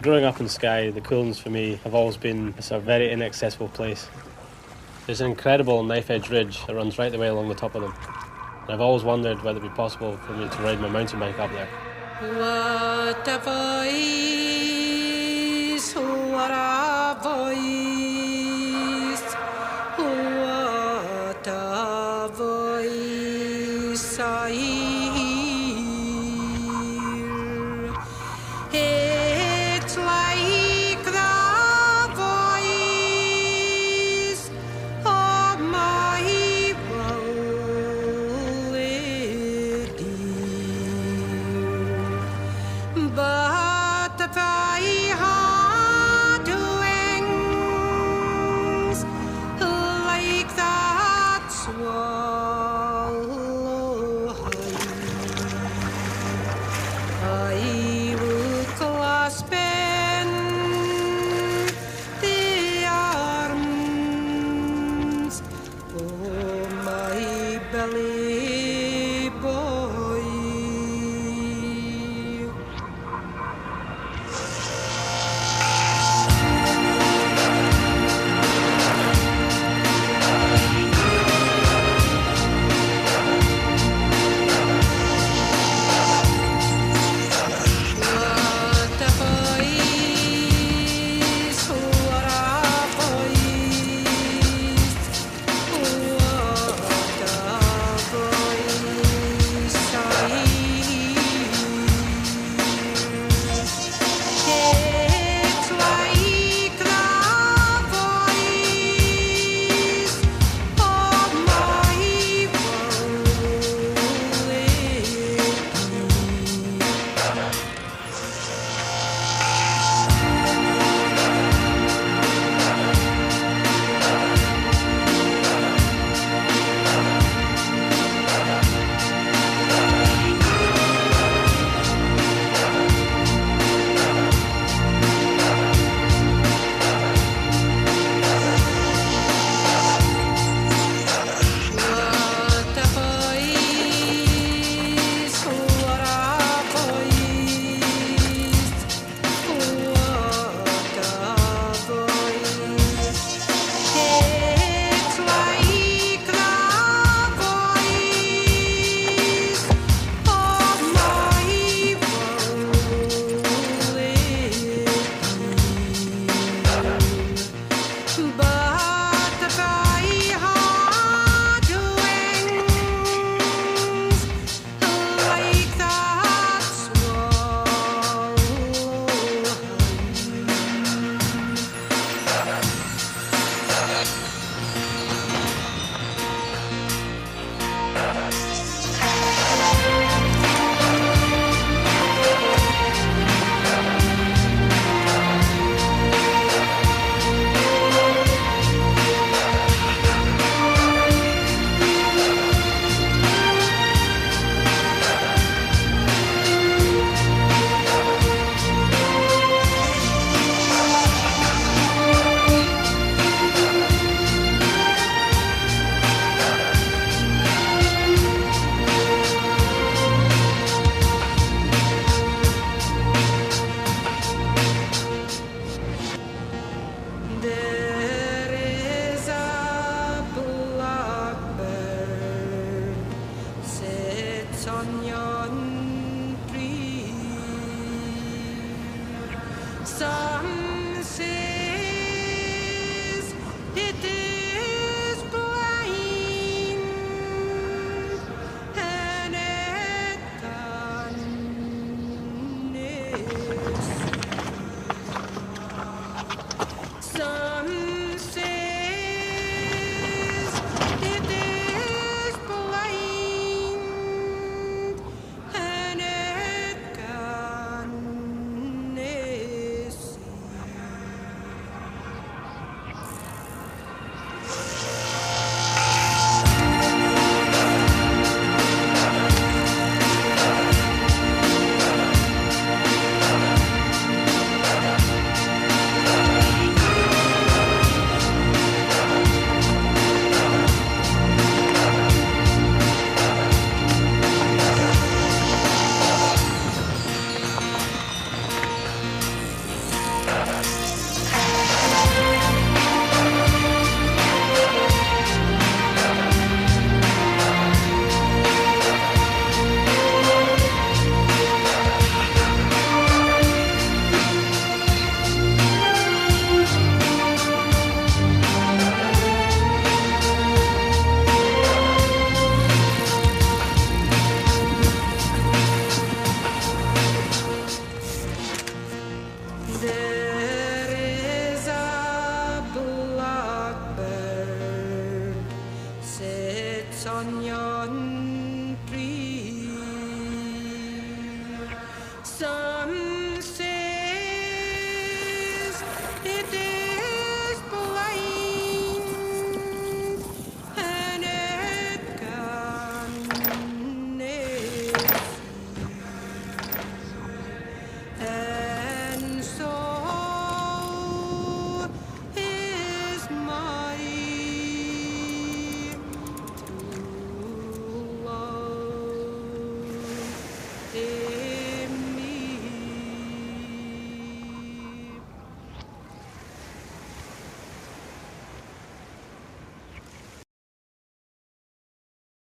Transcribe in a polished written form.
Growing up in Skye, the Coolins for me have always been a sort of very inaccessible place. There's an incredible knife-edge ridge that runs right the way along the top of them. And I've always wondered whether it'd be possible for me to ride my mountain bike up there. What a voice, what a voice, what a voice I hear. It's like the voice of my beloved dear. But thy heart wings like that swallow high. I will clasp in the arms of my belly boy. What a voice, what a voice, what a voice I hear. It's like the voice of my What a voice, what a voice, what a voice. It's like the voice of my beloved. But thy heart wings like that swallow There is a blackbird sits on yon tree. Some says it is blind, and it can Some says it is blind, on yonder